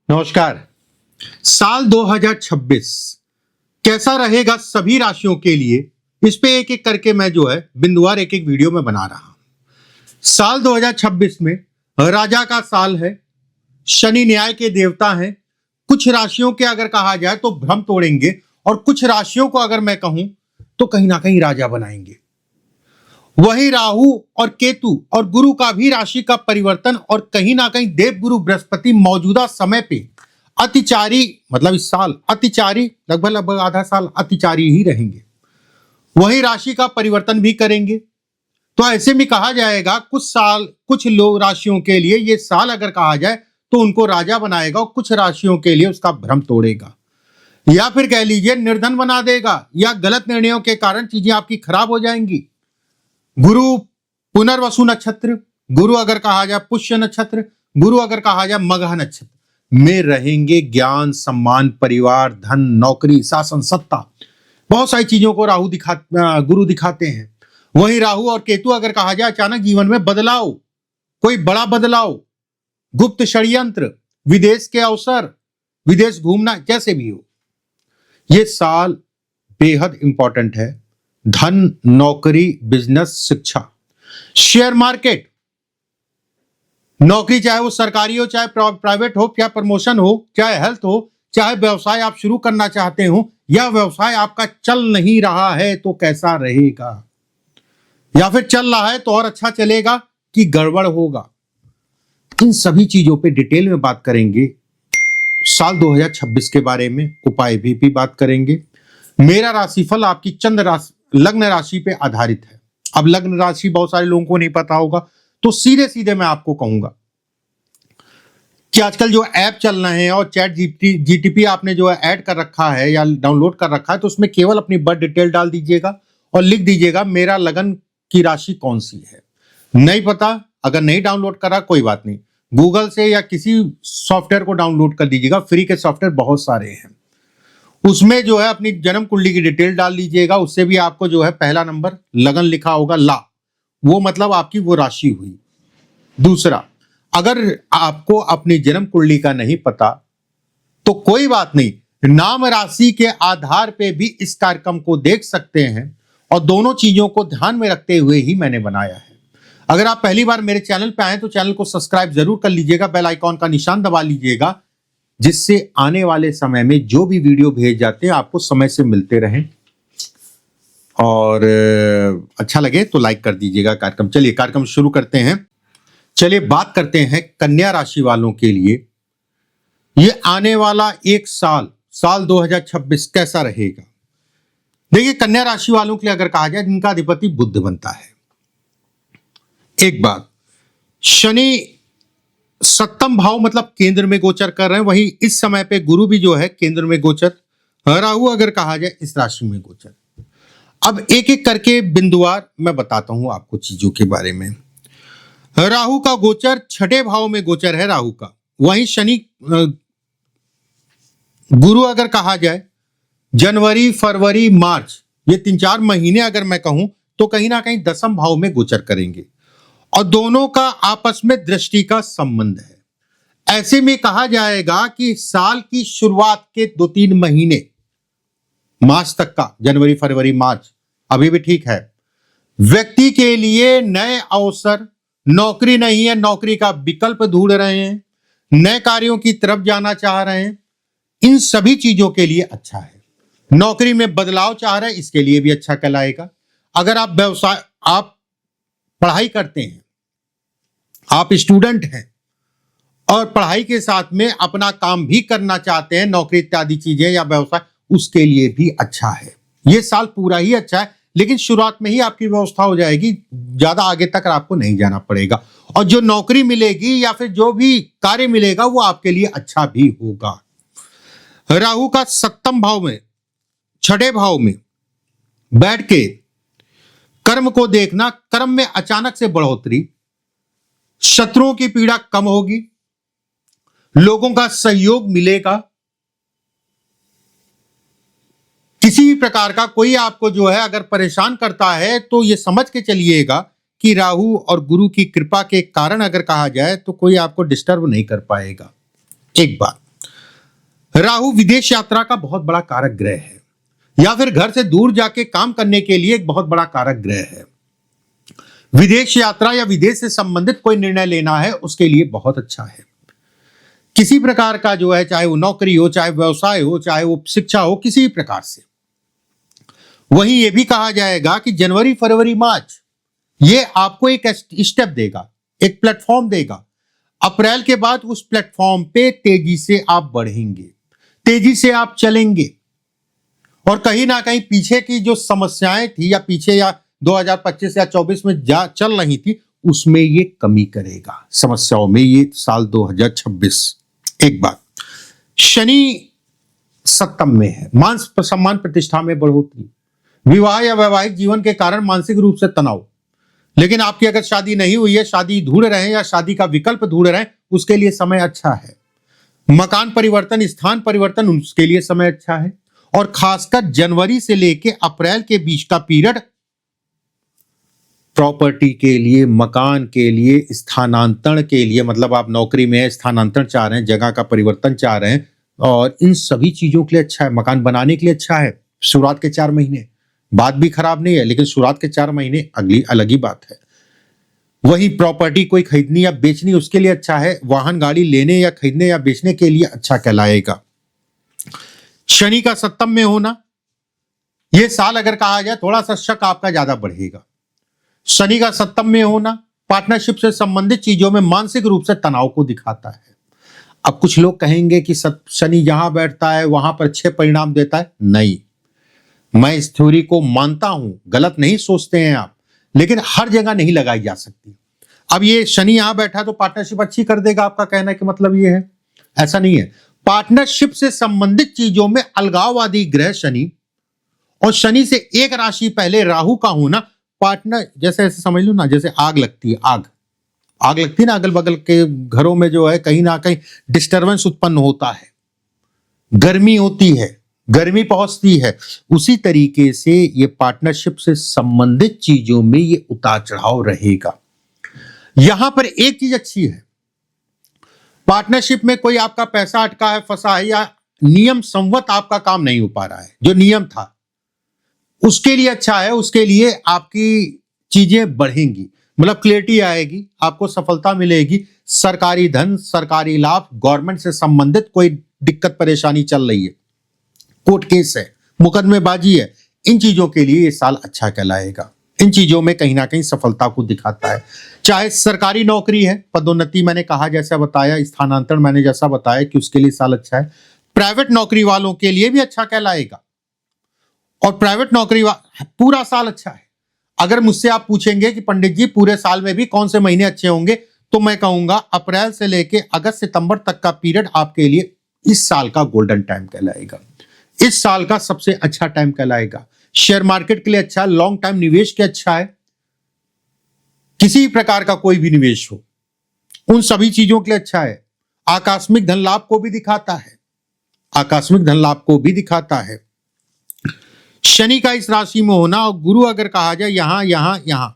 नमस्कार। साल 2026 कैसा रहेगा सभी राशियों के लिए, इस पे एक एक करके मैं जो है बिंदुवार एक एक वीडियो में बना रहा हूं। साल 2026 में राजा का साल है, शनि न्याय के देवता हैं। कुछ राशियों के अगर कहा जाए तो भ्रम तोड़ेंगे और कुछ राशियों को अगर मैं कहूं तो कहीं ना कहीं राजा बनाएंगे। वही राहु और केतु और गुरु का भी राशि का परिवर्तन और कहीं ना कहीं देवगुरु बृहस्पति मौजूदा समय पे अतिचारी, मतलब इस साल अतिचारी लगभग आधा साल अतिचारी ही रहेंगे। वही राशि का परिवर्तन भी करेंगे। तो ऐसे में कहा जाएगा कुछ लोग राशियों के लिए ये साल अगर कहा जाए तो उनको राजा बनाएगा और कुछ राशियों के लिए उसका भ्रम तोड़ेगा, या फिर कह लीजिए निर्धन बना देगा, या गलत निर्णयों के कारण चीजें आपकी खराब हो जाएंगी। गुरु पुनर्वसु नक्षत्र, गुरु अगर कहा जाए पुष्य नक्षत्र, गुरु अगर कहा जाए मघा नक्षत्र में रहेंगे। ज्ञान, सम्मान, परिवार, धन, नौकरी, शासन, सत्ता, बहुत सारी चीजों को गुरु दिखाते हैं। वहीं राहु और केतु अगर कहा जाए अचानक जीवन में बदलाव, कोई बड़ा बदलाव, गुप्त षड्यंत्र, विदेश के अवसर, विदेश घूमना, जैसे भी हो, यह साल बेहद इंपॉर्टेंट है। धन, नौकरी, बिजनेस, शिक्षा, शेयर मार्केट, नौकरी चाहे वो सरकारी हो चाहे प्राइवेट हो, चाहे प्रमोशन हो, चाहे हेल्थ हो, चाहे व्यवसाय आप शुरू करना चाहते हो या व्यवसाय आपका चल नहीं रहा है तो कैसा रहेगा, या फिर चल रहा है तो और अच्छा चलेगा कि गड़बड़ होगा, इन सभी चीजों पे डिटेल में बात करेंगे। साल 2026 के बारे में उपाय भी बात करेंगे। मेरा राशिफल आपकी चंद्र राशि लग्न राशि पे आधारित है। अब लग्न राशि बहुत सारे लोगों को नहीं पता होगा, तो सीधे सीधे मैं आपको कहूंगा कि आजकल जो ऐप चल रहे हैं और चैट जीटीपी आपने जो है ऐड कर रखा है या डाउनलोड कर रखा है, तो उसमें केवल अपनी बर्थ डिटेल डाल दीजिएगा और लिख दीजिएगा मेरा लगन की राशि कौन सी है। नहीं पता, अगर नहीं डाउनलोड करा कोई बात नहीं, गूगल से या किसी सॉफ्टवेयर को डाउनलोड कर दीजिएगा, फ्री के सॉफ्टवेयर बहुत सारे हैं। उसमें जो है अपनी जन्म कुंडली की डिटेल डाल लीजिएगा, उससे भी आपको जो है पहला नंबर लगन लिखा होगा ला, वो मतलब आपकी वो राशि हुई। दूसरा, अगर आपको अपनी जन्म कुंडली का नहीं पता तो कोई बात नहीं, नाम राशि के आधार पे भी इस कार्यक्रम को देख सकते हैं और दोनों चीजों को ध्यान में रखते हुए ही मैंने बनाया है। अगर आप पहली बार मेरे चैनल पे आए तो चैनल को सब्सक्राइब जरूर कर लीजिएगा, बेल आइकॉन का निशान दबा लीजिएगा, जिससे आने वाले समय में जो भी वीडियो भेज जाते हैं आपको समय से मिलते रहें। और अच्छा लगे तो लाइक कर दीजिएगा कार्यक्रम। चलिए कार्यक्रम शुरू करते हैं। चलिए बात करते हैं कन्या राशि वालों के लिए ये आने वाला एक साल 2026 कैसा रहेगा। देखिए, कन्या राशि वालों के लिए अगर कहा जाए जिनका अधिपति बुध बनता है, एक बात, शनि सप्तम भाव मतलब केंद्र में गोचर कर रहे हैं, वहीं इस समय पे गुरु भी जो है केंद्र में गोचर, राहु अगर कहा जाए इस राशि में गोचर। अब एक एक करके बिंदुवार मैं बताता हूं आपको चीजों के बारे में। राहु का गोचर छठे भाव में गोचर है राहु का, वहीं शनि गुरु अगर कहा जाए जनवरी, फरवरी, मार्च, ये 3-4 महीने अगर मैं कहूं तो कहीं ना कहीं दसम भाव में गोचर करेंगे और दोनों का आपस में दृष्टि का संबंध है। ऐसे में कहा जाएगा कि साल की शुरुआत के 2-3 महीने, मार्च तक का, जनवरी, फरवरी, मार्च अभी भी ठीक है, व्यक्ति के लिए नए अवसर, नौकरी नहीं है नौकरी का विकल्प ढूंढ रहे हैं, नए कार्यों की तरफ जाना चाह रहे हैं, इन सभी चीजों के लिए अच्छा है। नौकरी में बदलाव चाह रहे हैं, इसके लिए भी अच्छा कहलाएगा। अगर आप पढ़ाई करते हैं, आप स्टूडेंट हैं और पढ़ाई के साथ में अपना काम भी करना चाहते हैं, नौकरी इत्यादि चीजें या व्यवसाय, उसके लिए भी अच्छा है। यह साल पूरा ही अच्छा है, लेकिन शुरुआत में ही आपकी व्यवस्था हो जाएगी, ज्यादा आगे तक आपको नहीं जाना पड़ेगा और जो नौकरी मिलेगी या फिर जो भी कार्य मिलेगा वो आपके लिए अच्छा भी होगा। राहु का सप्तम भाव में, छठे भाव में बैठ के कर्म को देखना, कर्म में अचानक से बढ़ोतरी, शत्रुओं की पीड़ा कम होगी, लोगों का सहयोग मिलेगा, किसी भी प्रकार का कोई आपको जो है अगर परेशान करता है तो ये समझ के चलिएगा कि राहु और गुरु की कृपा के कारण अगर कहा जाए तो कोई आपको डिस्टर्ब नहीं कर पाएगा। एक बात, राहु विदेश यात्रा का बहुत बड़ा कारक ग्रह है, या फिर घर से दूर जाके काम करने के लिए एक बहुत बड़ा कारक ग्रह है। विदेश यात्रा या विदेश से संबंधित कोई निर्णय लेना है उसके लिए बहुत अच्छा है। किसी प्रकार का जो है, चाहे वो नौकरी हो, चाहे व्यवसाय हो, चाहे वो शिक्षा हो, किसी भी प्रकार से। वहीं ये भी कहा जाएगा कि जनवरी, फरवरी, मार्च ये आपको एक स्टेप देगा, एक प्लेटफॉर्म देगा। अप्रैल के बाद उस प्लेटफॉर्म पे तेजी से आप बढ़ेंगे, तेजी से आप चलेंगे, और कहीं ना कहीं पीछे की जो समस्याएं थी या पीछे या 2025 या 24 में चल रही थी उसमें ये कमी करेगा, समस्याओं में, ये साल 2026। एक बात, शनि सप्तम में है, मान सम्मान प्रतिष्ठा में बढ़ोतरी, विवाह या वैवाहिक जीवन के कारण मानसिक रूप से तनाव। लेकिन आपकी अगर शादी नहीं हुई है, शादी ढूंढ रहे हैं या शादी का विकल्प ढूंढ रहे हैं, उसके लिए समय अच्छा है। मकान परिवर्तन, स्थान परिवर्तन, उसके लिए समय अच्छा है। और खासकर जनवरी से लेके अप्रैल के बीच का पीरियड प्रॉपर्टी के लिए, मकान के लिए, स्थानांतरण के लिए, मतलब आप नौकरी में है, स्थानांतरण चाह रहे हैं, जगह का परिवर्तन चाह रहे हैं, और इन सभी चीजों के लिए अच्छा है। मकान बनाने के लिए अच्छा है शुरुआत के 4 महीने, बात भी खराब नहीं है, लेकिन शुरुआत के 4 महीने अगली अलग ही बात है। वही प्रॉपर्टी कोई खरीदनी या बेचनी उसके लिए अच्छा है। वाहन गाड़ी लेने या खरीदने या बेचने के लिए अच्छा कहलाएगा। शनि का सप्तम में होना, यह साल अगर कहा जाए थोड़ा सा शक आपका ज्यादा बढ़ेगा। शनि का सप्तम में होना पार्टनरशिप से संबंधित चीजों में मानसिक रूप से तनाव को दिखाता है। अब कुछ लोग कहेंगे कि शनि जहां बैठता है वहां पर अच्छे परिणाम देता है। नहीं, मैं इस थ्योरी को मानता हूं, गलत नहीं सोचते हैं आप, लेकिन हर जगह नहीं लगाई जा सकती। अब ये शनि यहां बैठा तो पार्टनरशिप अच्छी कर देगा, आपका कहना है कि मतलब ये है? ऐसा नहीं है। पार्टनरशिप से संबंधित चीजों में अलगाववादी ग्रह शनि, और शनि से एक राशि पहले राहु का होना, पार्टनर जैसे ऐसे समझ लो ना, जैसे आग लगती है, आग लगती है ना, अगल बगल के घरों में जो है कहीं ना कहीं डिस्टर्बेंस उत्पन्न होता है, गर्मी होती है, गर्मी पहुंचती है। उसी तरीके से ये पार्टनरशिप से संबंधित चीजों में ये उतार चढ़ाव रहेगा। यहां पर एक चीज अच्छी है, पार्टनरशिप में कोई आपका पैसा अटका है, फंसा है, या नियम संवत आपका काम नहीं हो पा रहा है, जो नियम था उसके लिए अच्छा है। उसके लिए आपकी चीजें बढ़ेंगी, मतलब क्लैरिटी आएगी, आपको सफलता मिलेगी। सरकारी धन, सरकारी लाभ, गवर्नमेंट से संबंधित कोई दिक्कत परेशानी चल रही है, कोर्ट केस है, मुकदमेबाजी है, इन चीजों के लिए ये साल अच्छा कहलाएगा। इन चीजों में कहीं ना कहीं सफलता को दिखाता है। चाहे सरकारी नौकरी है, पदोन्नति मैंने कहा जैसा बताया, स्थानांतरण मैंने जैसा बताया कि उसके लिए साल अच्छा है। प्राइवेट नौकरी वालों के लिए भी अच्छा कहलाएगा, और प्राइवेट नौकरी पूरा साल अच्छा है। अगर मुझसे आप पूछेंगे कि पंडित जी पूरे साल में भी कौन से महीने अच्छे होंगे, तो मैं कहूंगा अप्रैल से लेके अगस्त सितंबर तक का पीरियड आपके लिए इस साल का गोल्डन टाइम कहलाएगा, इस साल का सबसे अच्छा टाइम कहलाएगा। शेयर मार्केट के लिए अच्छा, लॉन्ग टाइम निवेश के अच्छा है, किसी प्रकार का कोई भी निवेश हो, उन सभी चीजों के लिए अच्छा है। आकस्मिक धन लाभ को भी दिखाता है, आकस्मिक धन लाभ को भी दिखाता है। शनि का इस राशि में होना, और गुरु अगर कहा जाए यहां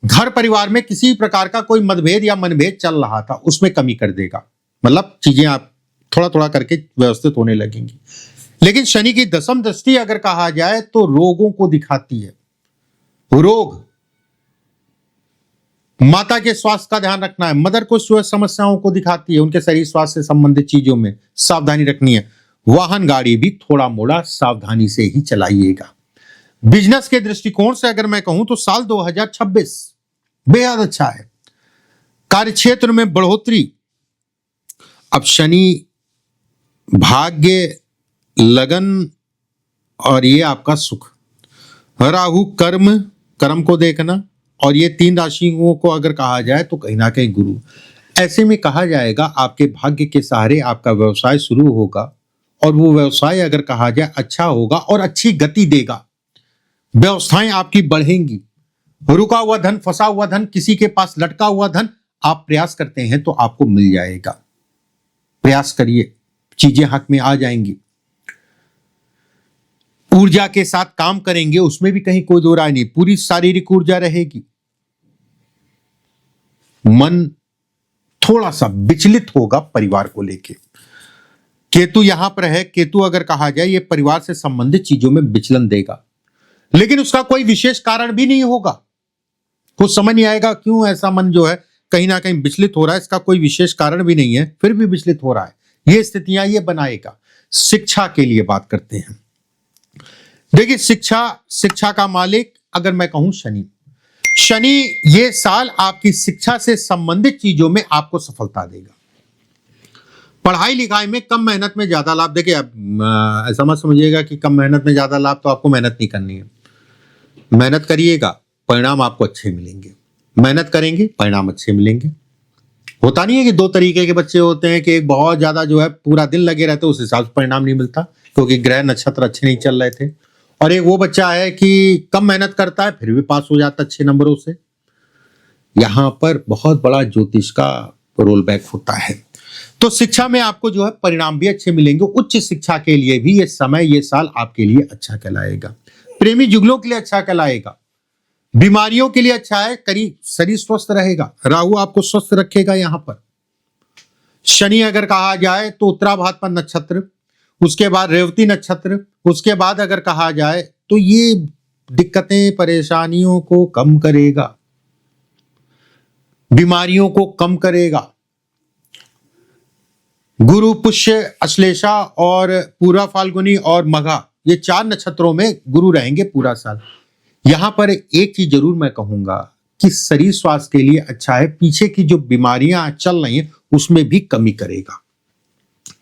घर परिवार में किसी प्रकार का कोई मतभेद या मनभेद चल रहा था उसमें कमी कर देगा, मतलब चीजें आप थोड़ा थोड़ा करके व्यवस्थित होने लगेंगी। लेकिन शनि की दशम दृष्टि अगर कहा जाए तो रोगों को दिखाती है। रोग, माता के स्वास्थ्य का ध्यान रखना है, मदर को समस्याओं को दिखाती है, उनके शरीर स्वास्थ्य से संबंधित चीजों में सावधानी रखनी है। वाहन गाड़ी भी थोड़ा मोड़ा सावधानी से ही चलाइएगा। बिजनेस के दृष्टिकोण से अगर मैं कहूं तो साल 2026 बेहद अच्छा है। कार्यक्षेत्र में बढ़ोतरी, अब शनि भाग्य, लगन, और ये आपका सुख। राहु कर्म को देखना, और ये 3 राशियों को अगर कहा जाए तो कहीं ना कहीं गुरु। ऐसे में कहा जाएगा आपके भाग्य के सहारे आपका व्यवसाय शुरू होगा, और वो व्यवसाय अगर कहा जाए अच्छा होगा और अच्छी गति देगा। व्यवस्थाएं आपकी बढ़ेंगी। रुका हुआ धन, फंसा हुआ धन, किसी के पास लटका हुआ धन, आप प्रयास करते हैं तो आपको मिल जाएगा। प्रयास करिए, चीजें हाथ में आ जाएंगी। ऊर्जा के साथ काम करेंगे, उसमें भी कहीं कोई दो राय नहीं, पूरी शारीरिक ऊर्जा रहेगी। मन थोड़ा सा विचलित होगा परिवार को लेके, केतु यहां पर है। केतु अगर कहा जाए ये परिवार से संबंधित चीजों में विचलन देगा, लेकिन उसका कोई विशेष कारण भी नहीं होगा। कुछ समझ नहीं आएगा क्यों ऐसा मन जो है कहीं ना कहीं विचलित हो रहा है, इसका कोई विशेष कारण भी नहीं है, फिर भी विचलित हो रहा है। ये स्थितियां ये बनाएगा। शिक्षा के लिए बात करते हैं। देखिए शिक्षा का मालिक अगर मैं कहूं शनि ये साल आपकी शिक्षा से संबंधित चीजों में आपको सफलता देगा। पढ़ाई लिखाई में कम मेहनत में ज्यादा लाभ। देखिए आप ऐसा मत समझिएगा कि कम मेहनत में ज्यादा लाभ, तो आपको मेहनत नहीं करनी है। मेहनत करिएगा, परिणाम आपको अच्छे मिलेंगे। मेहनत करेंगे, परिणाम अच्छे मिलेंगे। होता नहीं है कि दो तरीके के बच्चे होते हैं कि एक बहुत ज्यादा जो है पूरा दिन लगे रहते, उस हिसाब से परिणाम नहीं मिलता क्योंकि ग्रह नक्षत्र अच्छे नहीं चल रहे थे, और एक वो बच्चा है कि कम मेहनत करता है फिर भी पास हो जाता अच्छे नंबरों से। यहां पर बहुत बड़ा ज्योतिष का रोल बैक होता है। तो शिक्षा में आपको जो है परिणाम भी अच्छे मिलेंगे। उच्च शिक्षा के लिए भी ये समय, ये साल आपके लिए अच्छा कहलाएगा। प्रेमी जुगलों के लिए अच्छा कहलाएगा। बीमारियों के लिए अच्छा है, करीब शरीर स्वस्थ रहेगा। राहु आपको स्वस्थ रखेगा। यहां पर शनि अगर कहा जाए तो उत्तराभाद्र नक्षत्र, उसके बाद रेवती नक्षत्र, उसके बाद अगर कहा जाए तो ये दिक्कतें परेशानियों को कम करेगा, बीमारियों को कम करेगा। गुरु, पुष्य, अश्लेषा और पूरा फाल्गुनी और मघा, ये 4 नक्षत्रों में गुरु रहेंगे पूरा साल। यहां पर एक चीज जरूर मैं कहूंगा कि शरीर स्वास्थ्य के लिए अच्छा है। पीछे की जो बीमारियां चल रही हैं उसमें भी कमी करेगा।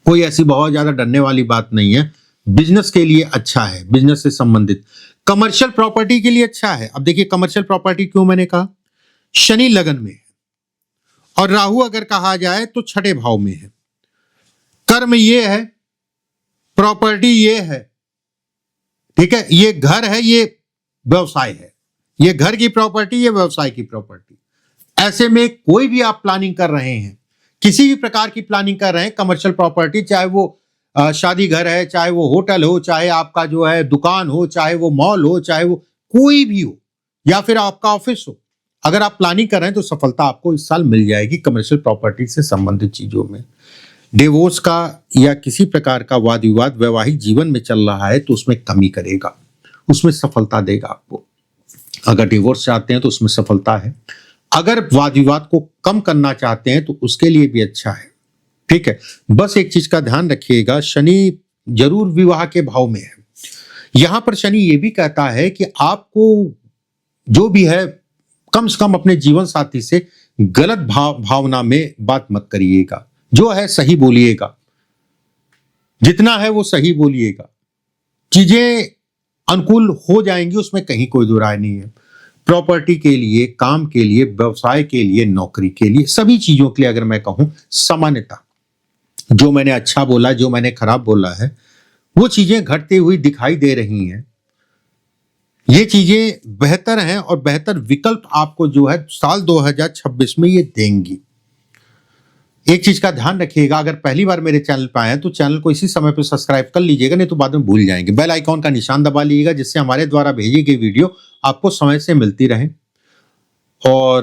कोई ऐसी बहुत ज्यादा डरने वाली बात नहीं है। बिजनेस के लिए अच्छा है, बिजनेस से संबंधित। कमर्शियल प्रॉपर्टी के लिए अच्छा है। अब देखिए कमर्शियल प्रॉपर्टी क्यों मैंने कहा, शनि लगन में है और राहु अगर कहा जाए तो 6ठे भाव में है। कर्म ये है, प्रॉपर्टी ये है, ठीक है, ये घर है, ये व्यवसाय है। ये घर की प्रॉपर्टी, ये व्यवसाय की प्रॉपर्टी। ऐसे में कोई भी आप प्लानिंग कर रहे हैं, किसी भी प्रकार की प्लानिंग कर रहे हैं, कमर्शियल प्रॉपर्टी, चाहे वो शादी घर है, चाहे वो होटल हो, चाहे आपका जो है दुकान हो, चाहे वो मॉल हो, चाहे वो कोई भी हो, या फिर आपका ऑफिस हो, अगर आप प्लानिंग कर रहे हैं तो सफलता आपको इस साल मिल जाएगी कमर्शियल प्रॉपर्टी से संबंधित चीजों में। डिवोर्स का या किसी प्रकार का वाद विवाद वैवाहिक जीवन में चल रहा है तो उसमें कमी करेगा, उसमें सफलता देगा आपको। अगर डिवोर्स चाहते हैं तो उसमें सफलता है। अगर वाद विवाद को कम करना चाहते हैं तो उसके लिए भी अच्छा है, ठीक है। बस एक चीज का ध्यान रखिएगा, शनि जरूर विवाह के भाव में है। यहां पर शनि ये भी कहता है कि आपको जो भी है कम से कम अपने जीवन साथी से गलत भावना में बात मत करिएगा। जो है सही बोलिएगा, जितना है वो सही बोलिएगा। चीजें अनुकूल हो जाएंगी, उसमें कहीं कोई दो राय नहीं है। प्रॉपर्टी के लिए, काम के लिए, व्यवसाय के लिए, नौकरी के लिए, सभी चीजों के लिए अगर मैं कहूं सामान्यता, जो मैंने अच्छा बोला, जो मैंने खराब बोला है, वो चीजें घटती हुई दिखाई दे रही हैं। ये चीजें बेहतर हैं और बेहतर विकल्प आपको जो है साल 2026 में ये देंगी। एक चीज का ध्यान रखिएगा, अगर पहली बार मेरे चैनल पर आए हैं तो चैनल को इसी समय पे सब्सक्राइब कर लीजिएगा, नहीं तो बाद में भूल जाएंगे। बेल आइकॉन का निशान दबा लीजिएगा जिससे हमारे द्वारा भेजी गई वीडियो आपको समय से मिलती रहे। और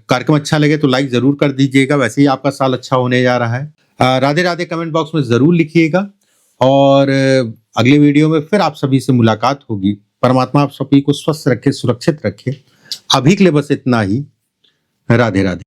कार्यक्रम अच्छा लगे तो लाइक जरूर कर दीजिएगा, वैसे ही आपका साल अच्छा होने जा रहा है। राधे राधे कमेंट बॉक्स में जरूर लिखिएगा और अगले वीडियो में फिर आप सभी से मुलाकात होगी। परमात्मा आप सभी को स्वस्थ रखे, सुरक्षित रखे। अभी के लिए बस इतना ही। राधे राधे।